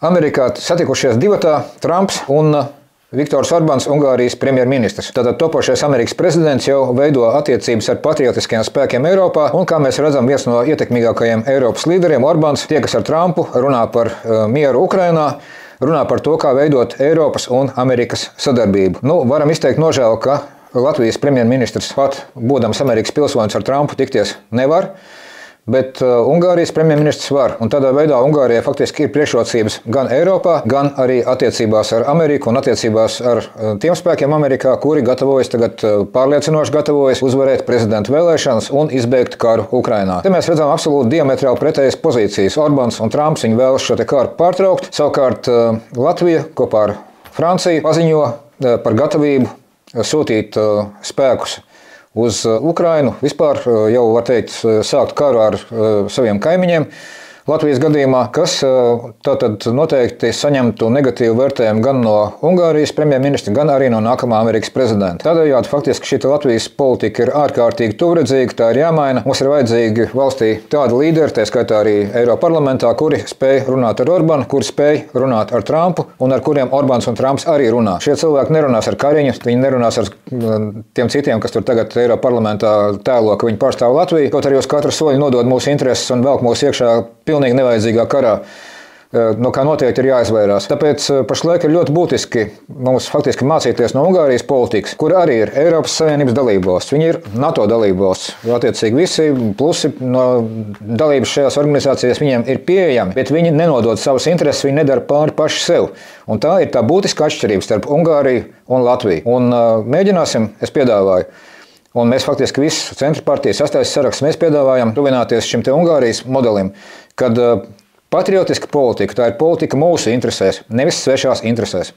Amerikā satikušies divatā Trumps un Viktors Orbāns, Ungārijas premjerministrs. Tātad topošais Amerikas prezidents jau veido attiecības ar patriotiskajiem spēkiem Eiropā, un, kā mēs redzam, viens no ietekmīgākajiem Eiropas līderiem, Orbāns, tiekas ar Trumpu, runā par mieru Ukrainā, runā par to, kā veidot Eiropas un Amerikas sadarbību. Varam izteikt nožēlu, ka Latvijas premjerministrs pat, būdams Amerikas pilsonis, ar Trumpu tikties nevar. Bet Ungārijas premjerministrs var, un tādā veidā Ungārijai faktiski ir priekšrocības gan Eiropā, gan arī attiecībās ar Ameriku un attiecībās ar tiem spēkiem Amerikā, kuri tagad pārliecinoši gatavojas uzvarēt prezidenta vēlēšanas un izbeigt karu Ukrainā. Te mēs redzam absolūti diametrāli pretējas pozīcijas. Orbāns un Trumps viņi vēlas šo karu pārtraukt. Savukārt Latvija kopā ar Franciju paziņo par gatavību sūtīt spēkus uz Ukrainu, vispār jau var teikt sākt karu ar saviem kaimiņiem. Latvijas gadījumā, kas tātad noteikti saņemtu negatīvu vērtējumu gan no Ungārijas premjerministra, gan arī no nākamā Amerikas prezidenta. Tādējādi faktiski šī Latvijas politika ir ārkārtīgi tuvredzīga, tā ir jāmaina. Mums ir vajadzīgi valstī tādi līderi, tā skaitā arī Eiroparlamentā, kuri spēj runāt ar Orbānu, kuri spēj runāt ar Trumpu un ar kuriem Orbāns un Trumps arī runā. Šie cilvēki nerunās ar Kariņu, viņi nerunās ar tiem citiem, kas tur tagad Eiroparlamentā tēlo, ka viņi pārstāv Latviju, kaut arī uz katru soļu nodod mūsu intereses un velk mūs iekšā pilnīgi nevajadzīgā karā, no kā noteikti ir jāizvairās. Tāpēc pašlaik ir ļoti būtiski mums faktiski mācīties no Ungārijas politikas, kur arī ir Eiropas Savienības dalībvalsts. Viņi ir NATO dalībvalsts. Attiecīgi visi plusi no dalības šajās organizācijās viņiem ir pieejami, bet viņi nenodod savas intereses, viņi nedara pāri paši sev. Un tā ir tā būtiska atšķirība starp Ungāriju un Latviju. Un mēģināsim, es piedāvāju, un mēs faktiski visas centra partijas sastājas saraksts, mēs piedāvājam tuvināties šim te Ungārijas modelim, kad patriotiska politika, tā ir politika mūsu interesēs, nevis svešās interesēs.